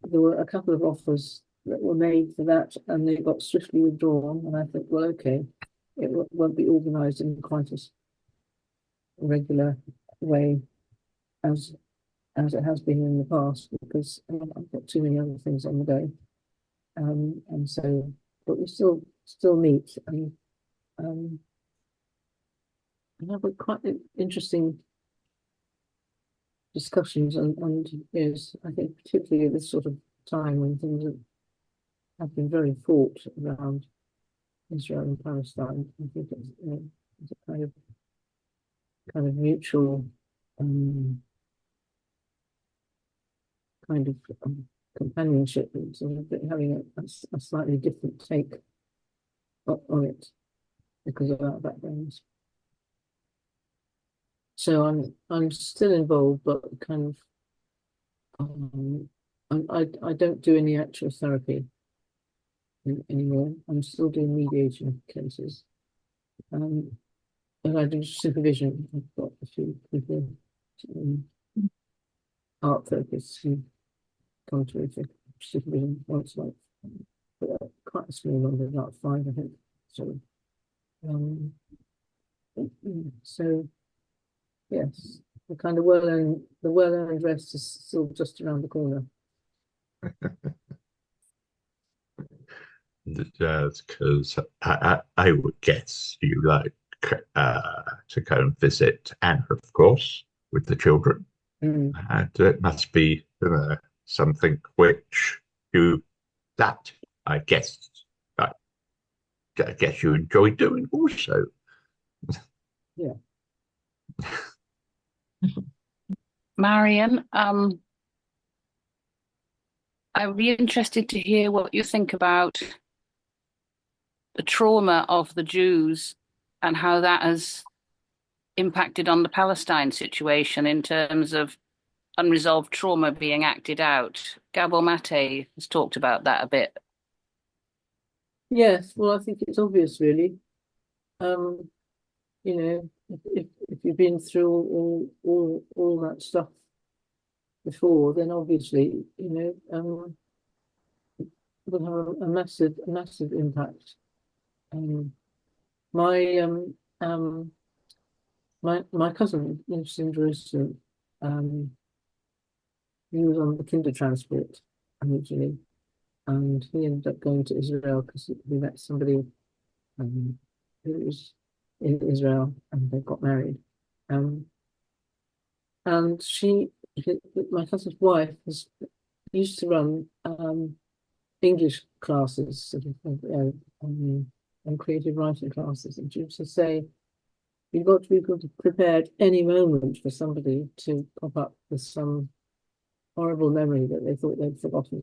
[SPEAKER 3] there were a couple of offers that were made for that, and they got swiftly withdrawn. And I thought, well, okay, it won't be organised in quite as regular way as it has been in the past, because I've got too many other things on the go. and so, but we still meet and have quite interesting discussions, and yes, I think particularly at this sort of time when things have been very fraught around Israel and Palestine. I think it's a kind of mutual kind of companionship, and sort of having a slightly different take on it because of our backgrounds. So I'm still involved, but kind of I don't do any actual therapy anymore. I'm still doing mediation cases, and I do supervision. I've got a few people, art therapists who come to me for supervision once a month, but quite a small number, about 5, I think. So yes, the kind of well-earned rest is still just around the corner.
[SPEAKER 1] Because I would guess you like to go and visit Anna, of course, with the children. And it must be something which I guess you enjoy doing also.
[SPEAKER 3] Yeah.
[SPEAKER 5] Marian, I would be interested to hear what you think about the trauma of the Jews and how that has impacted on the Palestine situation in terms of unresolved trauma being acted out. Gabor Mate has talked about that a bit.
[SPEAKER 3] Yes, well, I think it's obvious, really. You know, if you've been through all that stuff before, then obviously, you know, it will have a massive impact. My cousin lives in Jerusalem. He was on the kinder transport originally, and he ended up going to Israel because he met somebody who was in Israel, and they got married. And my cousin's wife used to run English classes, sort of, and creative writing classes, and she used to say, "You've got to be prepared any moment for somebody to pop up with some horrible memory that they thought they'd forgotten."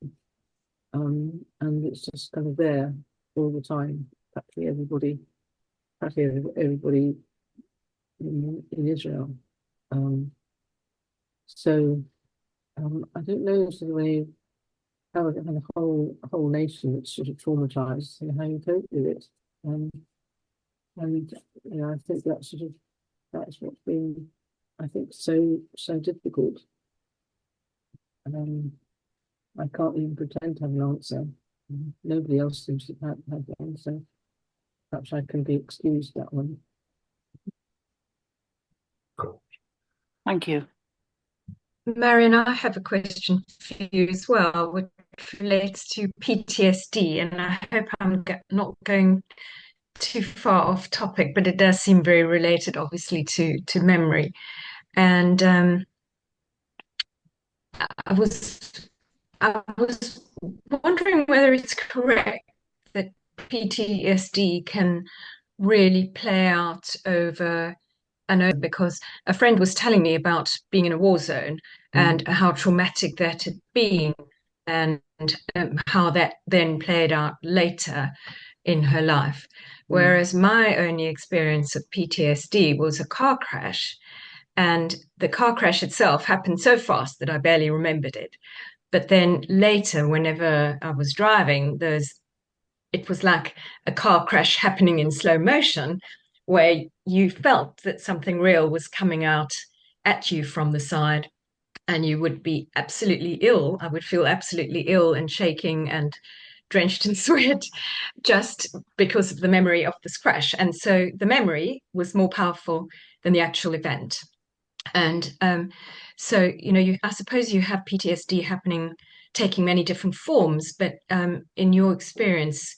[SPEAKER 3] And it's just kind of there all the time. Practically everybody in Israel. So I don't know sort of any how a whole nation that's sort of traumatized and how you cope with it. And you know, I think that's what's been, I think, so difficult. I can't even pretend to have an answer. Nobody else seems to have one, so perhaps I can be excused that one.
[SPEAKER 5] Thank you.
[SPEAKER 9] Marian, I have a question for you as well, which relates to PTSD, and I hope I'm not going too far off topic, but it does seem very related, obviously, to memory. And I was wondering whether it's correct that PTSD can really play out over and over, because a friend was telling me about being in a war zone and how traumatic that had been, and how that then played out later in her life. Whereas my only experience of PTSD was a car crash. And the car crash itself happened so fast that I barely remembered it. But then later, whenever I was driving, it was like a car crash happening in slow motion, where you felt that something real was coming out at you from the side, and you would be absolutely ill. I would feel absolutely ill and shaking and drenched in sweat just because of the memory of this crash. And so the memory was more powerful than the actual event. And so, you know, I suppose you have PTSD happening taking many different forms. But in your experience,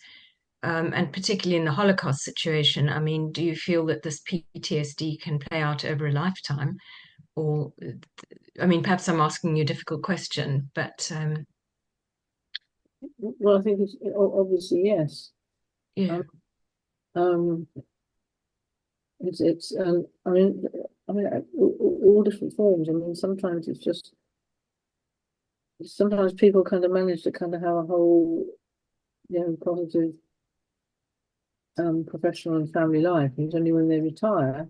[SPEAKER 9] and particularly in the Holocaust situation, I mean, do you feel that this PTSD can play out over a lifetime? Or, I mean, perhaps I'm asking you a difficult question, but
[SPEAKER 3] well, I think it's obviously yes.
[SPEAKER 9] yeah.
[SPEAKER 3] It's I mean all different forms. I mean, sometimes it's just sometimes people kind of manage to kind of have a whole, positive professional and family life. It's only when they retire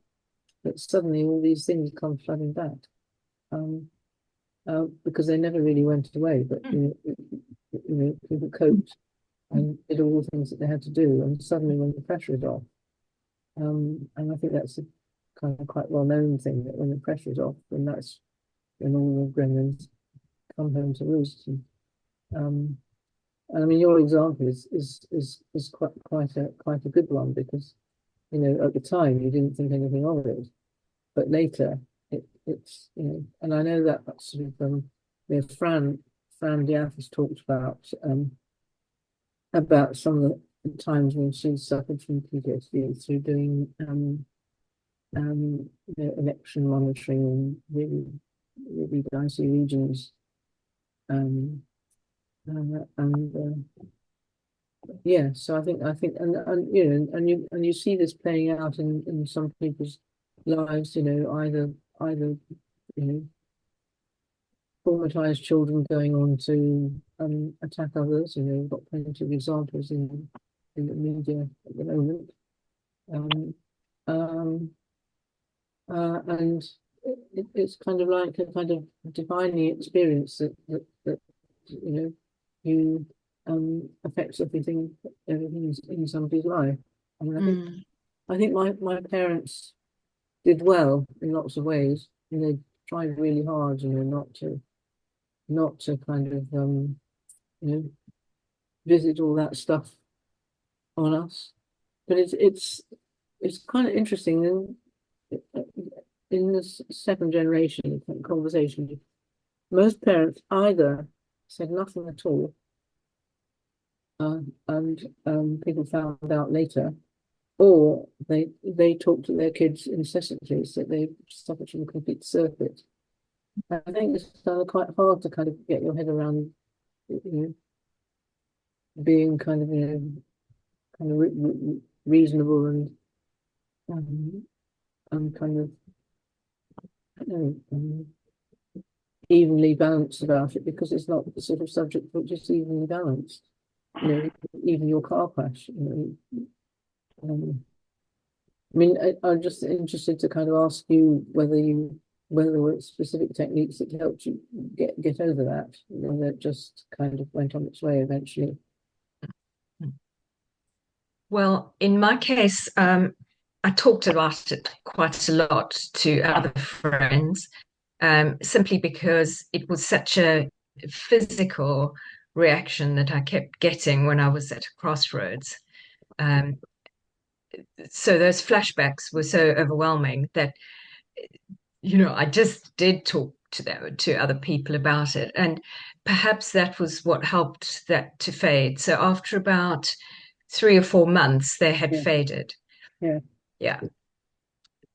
[SPEAKER 3] that suddenly all these things come flooding back. Because they never really went away, but people coped and did all the things that they had to do, and suddenly when the pressure is off, and I think that's a kind of quite well-known thing, that when the pressure is off, then that's when all the gremlins come home to roost. And I mean, your example is quite a good one, because at the time you didn't think anything of it, but later it's and I know that sort of Fran Diaz has talked about some of the times when she suffered from PTSD through doing election monitoring in really dicey regions, and yeah, so I think and you see this playing out in some people's lives, either traumatized children going on to attack others. We've got plenty of examples in the media at the moment. And it's kind of like a kind of defining experience that you affects everything in somebody's life. I mean, I think my parents did well in lots of ways, and they tried really hard, not to kind of visit all that stuff on us. But it's kind of interesting in this second generation conversation. Most parents either said nothing at all, and people found out later, or they talked to their kids incessantly, so they suffered from complete circuit. I think it's kind of quite hard to kind of get your head around, being kind of reasonable and kind of evenly balanced about it, because it's not the sort of subject which is evenly balanced. Even your car crash. I mean, I'm just interested to kind of ask you whether there were specific techniques that helped you get over that, that just kind of went on its way eventually.
[SPEAKER 9] Well, in my case, I talked about it quite a lot to other friends, simply because it was such a physical reaction that I kept getting when I was at a crossroads. So those flashbacks were so overwhelming that, I just did talk to other people about it. And perhaps that was what helped that to fade. So after about 3 or 4 months, they had faded.
[SPEAKER 3] Yeah.
[SPEAKER 9] Yeah.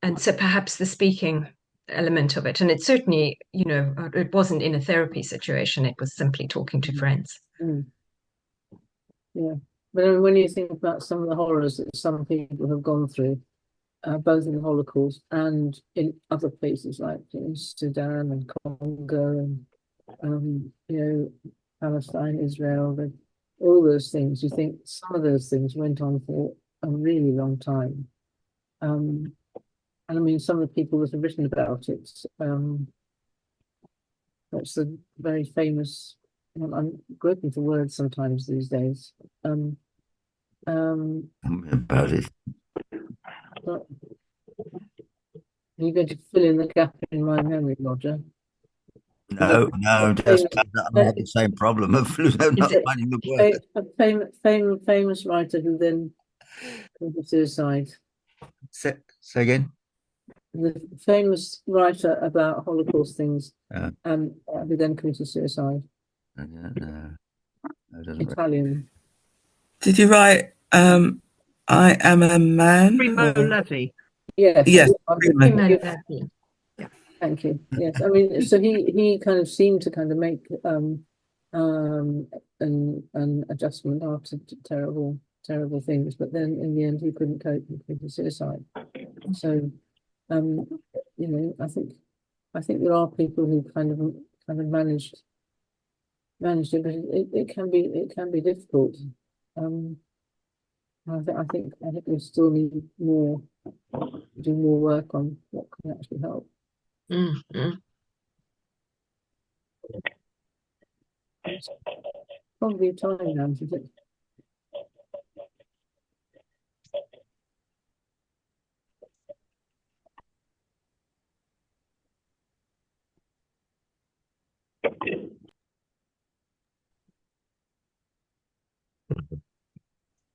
[SPEAKER 9] And so perhaps the speaking element of it, and it certainly, it wasn't in a therapy situation, it was simply talking to friends.
[SPEAKER 3] Yeah. But when you think about some of the horrors that some people have gone through, both in the Holocaust and in other places like Sudan and Congo and Palestine, Israel, all those things, you think some of those things went on for a really long time. And I mean, some of the people that have written about it, that's the very famous, I'm groping for words sometimes these days.
[SPEAKER 10] About it.
[SPEAKER 3] But you're going to fill in the gap in my memory, Roger.
[SPEAKER 10] No, just I had the same problem of not finding the word.
[SPEAKER 3] A famous writer who then committed suicide.
[SPEAKER 10] Say again.
[SPEAKER 3] The famous writer about Holocaust things, who then committed suicide.
[SPEAKER 10] I don't know.
[SPEAKER 3] Italian.
[SPEAKER 2] Did you write I am a man?
[SPEAKER 7] Primo Levi.
[SPEAKER 3] Yes.
[SPEAKER 2] Yes.
[SPEAKER 9] Primo Levi. Yeah.
[SPEAKER 3] Thank you. Yes. I mean, so he kind of seemed to kind of make an adjustment after terrible things, but then in the end he couldn't cope and committed suicide. So you know, I think there are people who kind of managed it, but it can be difficult. I think we still need do more work on what can actually help.
[SPEAKER 9] Mm-hmm.
[SPEAKER 3] Probably time now, isn't it?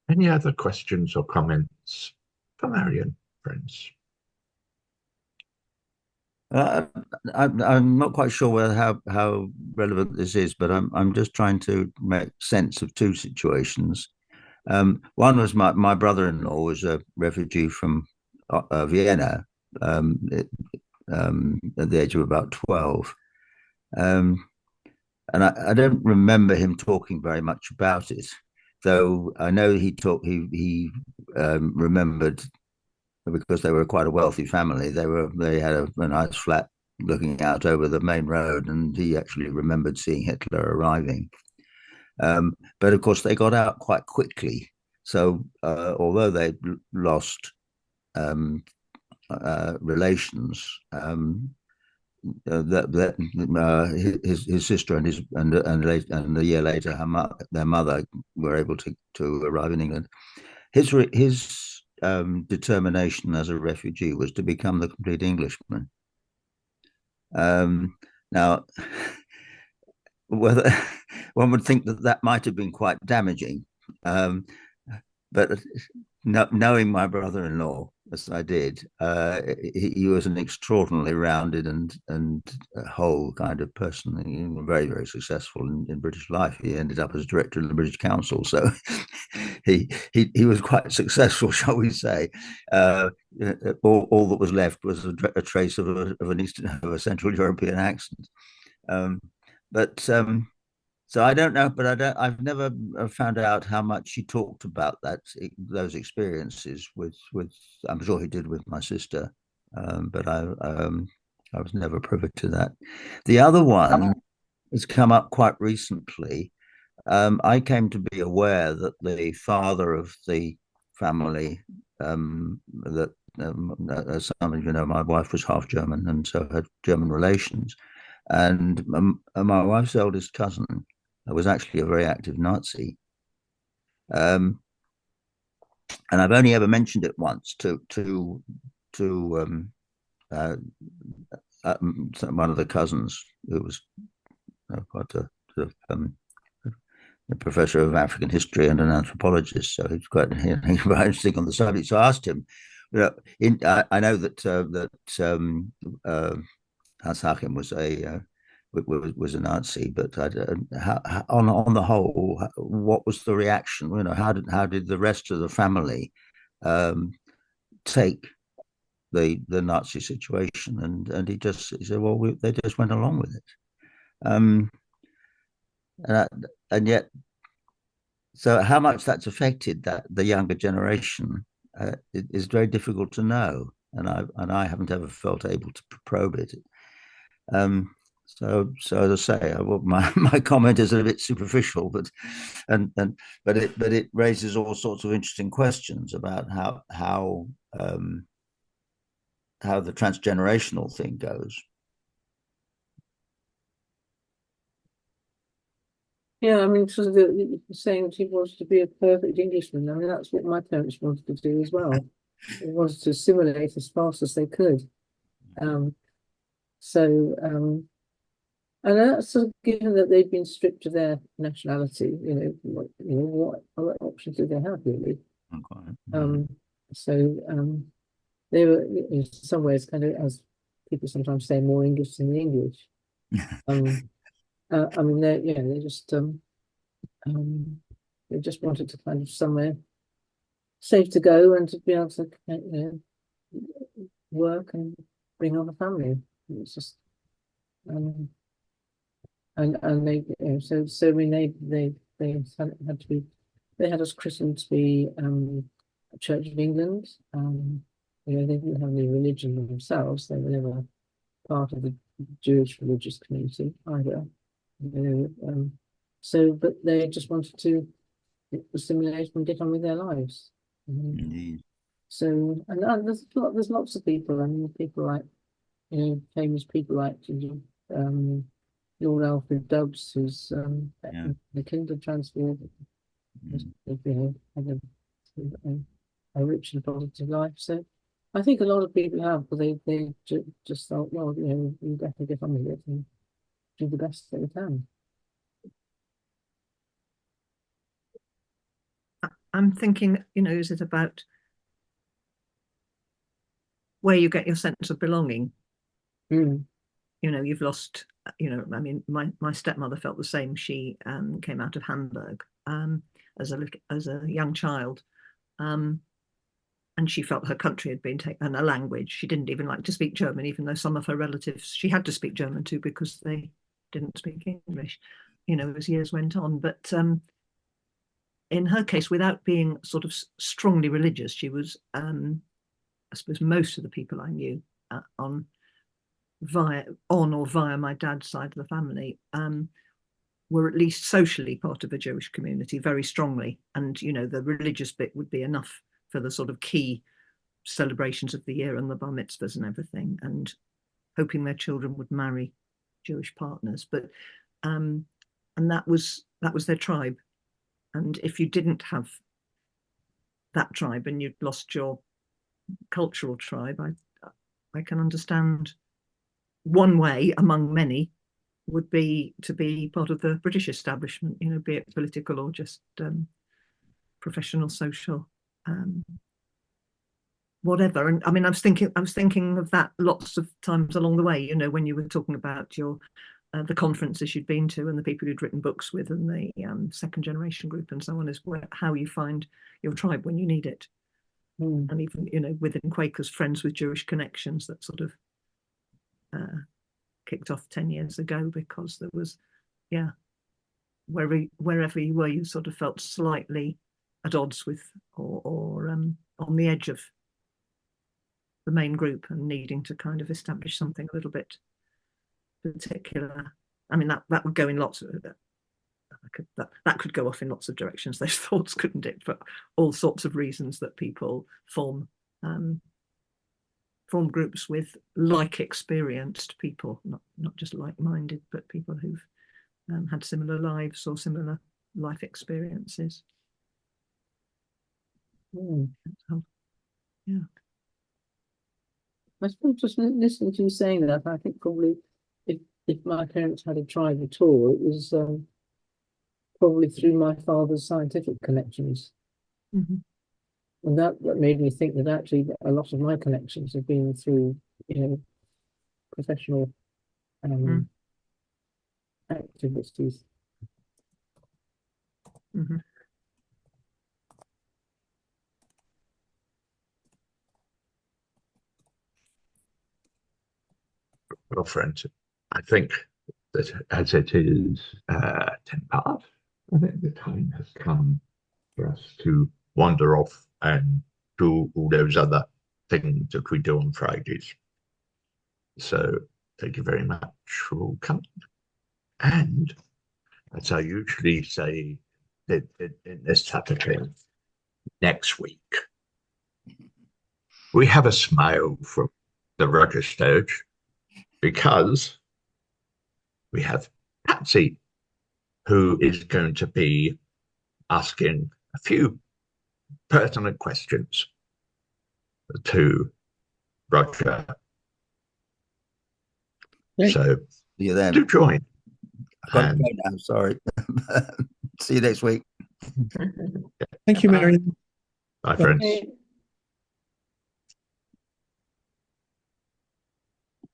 [SPEAKER 1] Any other questions or comments for Marian, friends?
[SPEAKER 10] I'm not quite sure how relevant this is, but I'm just trying to make sense of two situations. One was my brother-in-law was a refugee from Vienna at the age of about 12. And I don't remember him talking very much about it, though I know he remembered, because they were quite a wealthy family. They had a nice flat looking out over the main road, and he actually remembered seeing Hitler arriving. But of course, they got out quite quickly. So although they lost relations, his sister and a year later their mother were able to arrive in England. His determination as a refugee was to become the complete Englishman. Now, whether one would think that might have been quite damaging, but knowing my brother-in-law as I did, he was an extraordinarily rounded and whole kind of person. He was very, very successful in British life. He ended up as director of the British Council, so he was quite successful, shall we say. All that was left was a trace of a Central European accent. So I don't know, but I've never found out how much he talked about those experiences with. I'm sure he did with my sister, but I was never privy to that. The other one has come up quite recently. I came to be aware that the father of the family, as some of you know, my wife was half German, and so had German relations, and my wife's eldest cousin was actually a very active Nazi. And I've only ever mentioned it once to one of the cousins who was quite a professor of African history and an anthropologist, so he's quite interesting on the subject. So I asked him, I know that Hans Hachim was a Nazi, but on the whole, what was the reaction? How did the rest of the family take the Nazi situation? And he said, well, they just went along with it. And yet, so how much that's affected the younger generation is very difficult to know, and I haven't ever felt able to probe it. So as I say, my comment is a bit superficial, but it raises all sorts of interesting questions about how the transgenerational thing goes.
[SPEAKER 3] Yeah, I mean, so saying she wants to be a perfect Englishman. I mean, that's what my parents wanted to do as well. They wanted to assimilate as fast as they could. And that's sort of given that they've been stripped of their nationality. What other options do they have, really? They were in some ways kind of, as people sometimes say, more English than the English. I mean, they just wanted to kind of somewhere safe to go and to be able to work and bring on a family. It's just and they so when they had to be, they had us christened to be Church of England. They didn't have any religion themselves. They were never part of the Jewish religious community either. But they just wanted to assimilate and get on with their lives.
[SPEAKER 10] Indeed.
[SPEAKER 3] So, and there's lots of people. I mean, people like, famous people like Lord Alfred Dubs, who's the Kinder transfer, had a rich and positive life. So, I think a lot of people have, but they just thought, well, we better get on with it and do the best that we can.
[SPEAKER 11] I'm thinking, is it about where you get your sense of belonging? You've lost, I mean, my stepmother felt the same. She came out of Hamburg as a young child, and she felt her country had been taken, and a language. She didn't even like to speak German, even though some of her relatives she had to speak German to because they didn't speak English, as years went on. But in her case, without being sort of strongly religious, she was, I suppose, most of the people I knew on or via my dad's side of the family were at least socially part of a Jewish community very strongly. And, the religious bit would be enough for the sort of key celebrations of the year and the bar mitzvahs and everything, and hoping their children would marry Jewish partners. But and that was their tribe. And if you didn't have that tribe and you'd lost your cultural tribe, I can understand one way among many would be to be part of the British establishment, be it political or just professional, social, whatever. And I mean, I was thinking of that lots of times along the way, when you were talking about your the conferences you'd been to and the people you'd written books with and the second generation group and so on, is how you find your tribe when you need it. And even, within Quakers, friends with Jewish connections, that sort of kicked off 10 years ago because there was, wherever you were, you sort of felt slightly at odds with or on the edge of the main group and needing to kind of establish something a little bit particular. I mean, that would go in lots of that could go off in lots of directions, those thoughts, couldn't it? For all sorts of reasons that people form groups with like-experienced people, not just like-minded, but people who've had similar lives or similar life experiences. So,
[SPEAKER 3] I suppose just listening to you saying that, I think probably if my parents had a tribe at all, it was probably through my father's scientific connections. And that made me think that actually a lot of my connections have been through, professional activities.
[SPEAKER 1] Well, friends, I think that as it is 10 past, I think the time has come for us to wander off and do all those other things that we do on Fridays. So thank you very much for coming. And as I usually say in this type of thing, next week, we have a smile from the Roger Sturge because we have Patsy, who is going to be asking a few pertinent questions to Roger. So
[SPEAKER 10] you then.
[SPEAKER 1] Do join.
[SPEAKER 10] I'm sorry. See you next week.
[SPEAKER 8] Thank you, Marian.
[SPEAKER 1] Bye, friends.